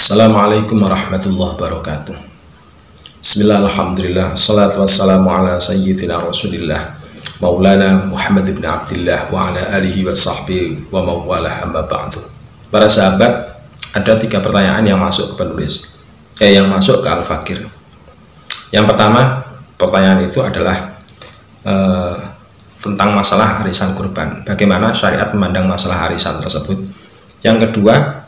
Assalamualaikum warahmatullahi wabarakatuh. Bismillah, alhamdulillah, salatu wassalamu ala sayyidina rasulillah Maulana Muhammad ibn Abdillah wa ala alihi wa sahbihi wa mawalah amma ba'du. Para sahabat, ada 3 pertanyaan yang masuk ke penulis yang masuk ke Al-Fakir. Yang pertama, pertanyaan itu adalah tentang masalah arisan kurban. Bagaimana syariat memandang masalah arisan tersebut? Yang kedua,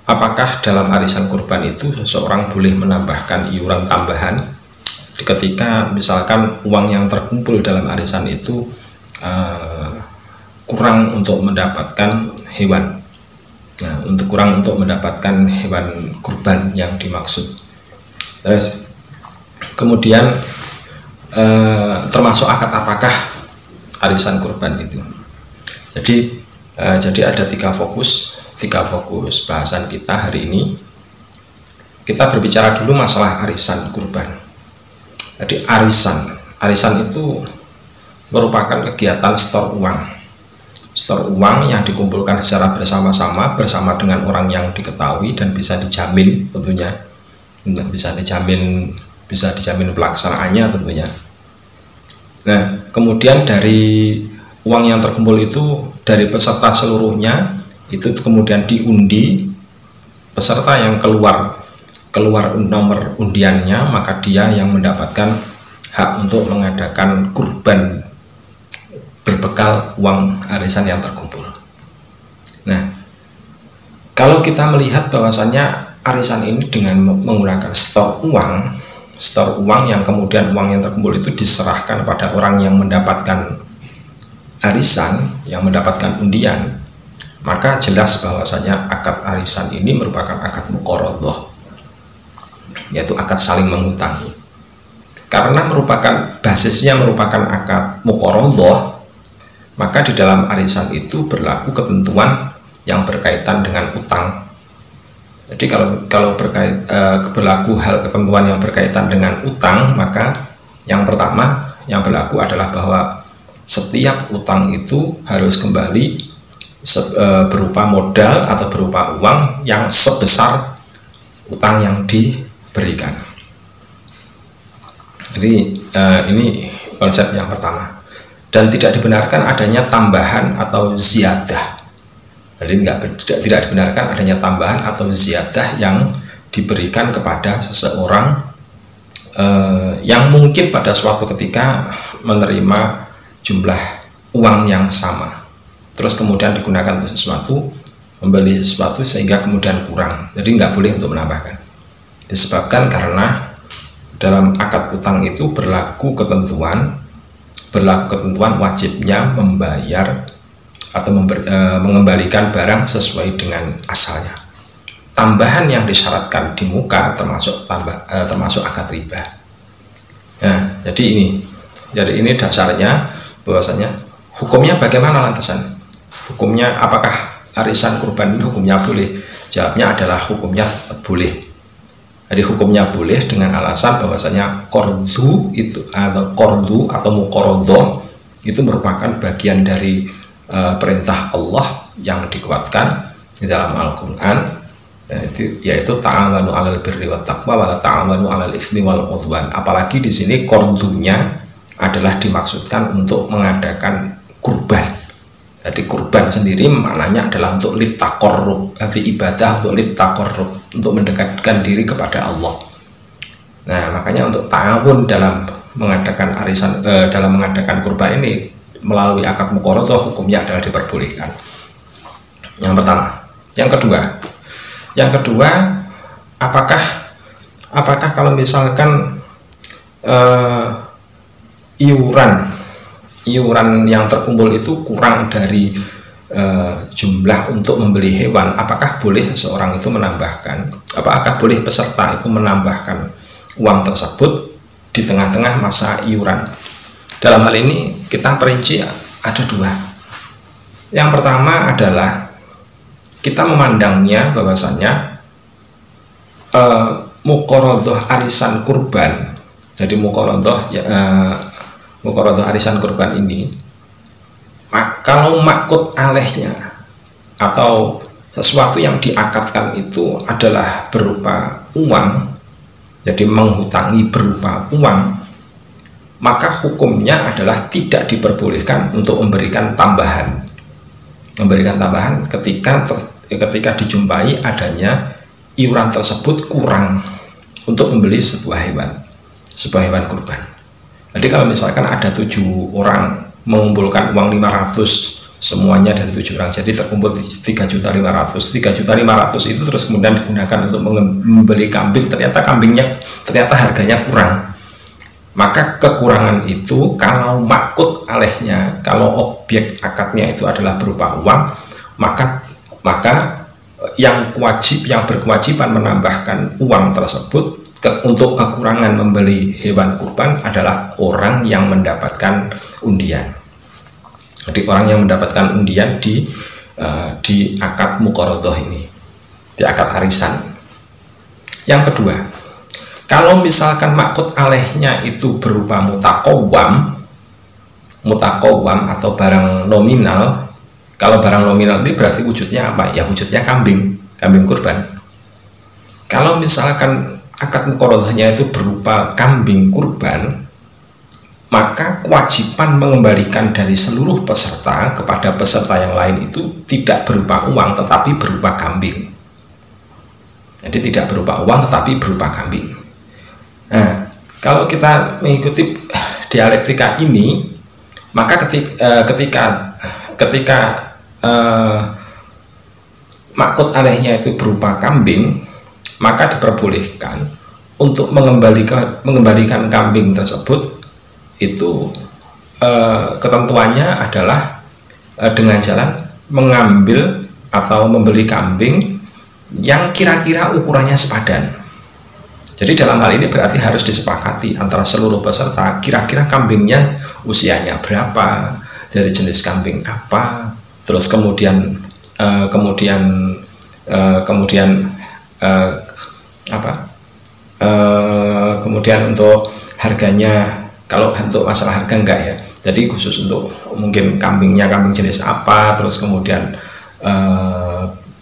apakah dalam arisan kurban itu seseorang boleh menambahkan iuran tambahan ketika misalkan uang yang terkumpul dalam arisan itu kurang untuk mendapatkan hewan, kurang untuk mendapatkan hewan kurban yang dimaksud. Terus kemudian termasuk akad apakah arisan kurban itu? Jadi ada 3 fokus bahasan kita hari ini. Kita berbicara dulu masalah arisan kurban. Jadi arisan itu merupakan kegiatan store uang yang dikumpulkan secara bersama dengan orang yang diketahui dan bisa dijamin tentunya, bisa dijamin pelaksanaannya tentunya. Nah, kemudian dari uang yang terkumpul itu dari peserta seluruhnya itu kemudian diundi. Peserta yang keluar nomor undiannya, maka dia yang mendapatkan hak untuk mengadakan kurban berbekal uang arisan yang terkumpul. Nah, kalau kita melihat bahwasannya arisan ini dengan menggunakan store uang yang kemudian uang yang terkumpul itu diserahkan pada orang yang mendapatkan arisan, yang mendapatkan undian, maka jelas bahwasanya akad arisan ini merupakan akad muqaradhah, yaitu akad saling menghutangi. Karena basisnya merupakan akad muqaradhah, maka di dalam arisan itu berlaku ketentuan yang berkaitan dengan utang. Jadi kalau berlaku ketentuan yang berkaitan dengan utang, maka yang pertama yang berlaku adalah bahwa setiap utang itu harus kembali berupa modal atau berupa uang yang sebesar utang yang diberikan. Jadi ini konsep yang pertama. Dan tidak dibenarkan adanya tambahan atau ziyadah. Jadi tidak dibenarkan adanya tambahan atau ziyadah yang diberikan kepada seseorang yang mungkin pada suatu ketika menerima jumlah uang yang sama, terus kemudian digunakan untuk sesuatu, membeli sesuatu sehingga kemudian kurang. Jadi nggak boleh untuk menambahkan. Disebabkan karena dalam akad utang itu berlaku ketentuan wajibnya membayar atau mengembalikan barang sesuai dengan asalnya. Tambahan yang disyaratkan di muka termasuk akad riba. Nah, jadi ini dasarnya bahwasanya hukumnya bagaimana lantasan? Hukumnya apakah arisan kurban ini hukumnya boleh? Jawabnya adalah hukumnya boleh. Jadi hukumnya boleh dengan alasan bahwasanya qardu atau muqaradhah itu merupakan bagian dari perintah Allah yang dikuatkan di dalam Al-Qur'an, yaitu ta'awanu 'alal birri wat taqwa wa la ta'awanu 'alal itsmi wal 'udwan. Apalagi di sini qardunya adalah dimaksudkan untuk mengadakan kurban. Jadi kurban sendiri maknanya adalah untuk litaqarrub, arti ibadah untuk litaqarrub, untuk mendekatkan diri kepada Allah. Nah, makanya untuk ta'awun dalam mengadakan arisan, dalam mengadakan kurban ini melalui akad muqaradhah hukumnya adalah diperbolehkan. Yang pertama. Yang kedua, apakah kalau misalkan iuran yang terkumpul itu kurang dari jumlah untuk membeli hewan, apakah boleh seseorang itu menambahkan? Apakah boleh peserta itu menambahkan uang tersebut di tengah-tengah masa iuran? Dalam hal ini kita perinci ada 2. Yang pertama adalah kita memandangnya bahwasannya muqaradhah arisan kurban. Jadi muqaradhah arisan kurban ini, kalau makut alehnya atau sesuatu yang diakatkan itu adalah berupa uang, jadi menghutangi berupa uang, maka hukumnya adalah tidak diperbolehkan untuk memberikan tambahan. Memberikan tambahan ketika dijumpai adanya iuran tersebut kurang untuk membeli sebuah hewan kurban. Jadi kalau misalkan ada 7 orang mengumpulkan uang 500 semuanya dari 7 orang, jadi terkumpul 3.500.000 itu terus kemudian digunakan untuk membeli kambing, ternyata harganya kurang, maka kekurangan itu kalau makut alehnya, kalau objek akadnya itu adalah berupa uang, maka yang berkewajiban menambahkan uang tersebut untuk kekurangan membeli hewan kurban adalah orang yang mendapatkan undian. Jadi orang yang mendapatkan undian di akad muqarodoh ini, di akad arisan. Yang kedua, kalau misalkan makut alehnya itu berupa mutakowam atau barang nominal. Kalau barang nominal ini berarti wujudnya apa? Ya wujudnya kambing kurban. Kalau misalkan akad muqarodohnya itu berupa kambing kurban, maka kewajiban mengembalikan dari seluruh peserta kepada peserta yang lain itu tidak berupa uang tetapi berupa kambing. Jadi tidak berupa uang tetapi berupa kambing. Nah, kalau kita mengikuti dialektika ini, maka ketika makut alehnya itu berupa kambing, maka diperbolehkan untuk mengembalikan kambing tersebut. Itu ketentuannya adalah dengan jalan mengambil atau membeli kambing yang kira-kira ukurannya sepadan. Jadi dalam hal ini berarti harus disepakati antara seluruh peserta kira-kira kambingnya usianya berapa, dari jenis kambing apa, terus kemudian untuk harganya. Kalau untuk masalah harga enggak ya, jadi khusus untuk mungkin kambing jenis apa, terus kemudian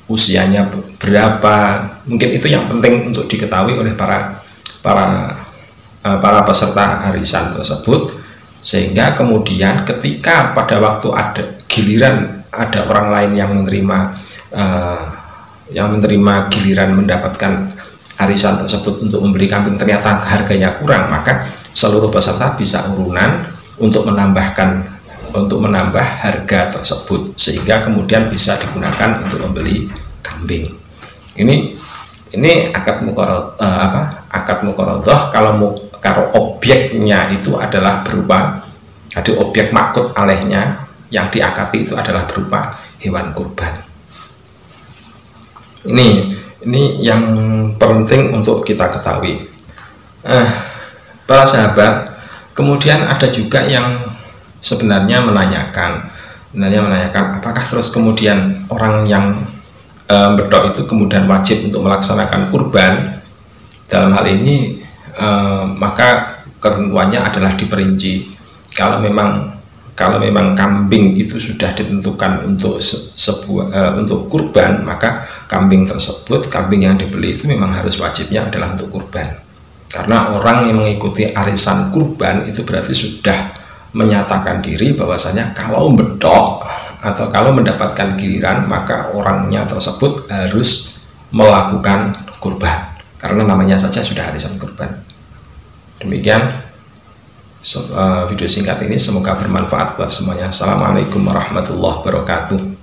usianya berapa, mungkin itu yang penting untuk diketahui oleh para peserta arisan tersebut, sehingga kemudian ketika pada waktu ada giliran ada orang lain yang menerima giliran mendapatkan arisan tersebut untuk membeli kambing, ternyata harganya kurang, maka seluruh peserta bisa urunan untuk menambah harga tersebut, sehingga kemudian bisa digunakan untuk membeli kambing. Ini akad muqarodoh kalau objeknya itu adalah berupa, jadi objek makut alehnya yang diakati itu adalah berupa hewan kurban. Ini yang penting untuk kita ketahui. Para sahabat, kemudian ada juga yang sebenarnya menanyakan apakah terus kemudian orang yang bedok itu kemudian wajib untuk melaksanakan kurban. Dalam hal ini maka ketentuannya adalah diperinci. Kalau memang kambing itu sudah ditentukan untuk untuk kurban, maka kambing yang dibeli itu memang harus wajibnya adalah untuk kurban. Karena orang yang mengikuti arisan kurban itu berarti sudah menyatakan diri bahwasanya kalau bedok atau kalau mendapatkan giliran, maka orangnya tersebut harus melakukan kurban, karena namanya saja sudah arisan kurban. Demikian video singkat ini, semoga bermanfaat buat semuanya. Assalamualaikum warahmatullahi wabarakatuh.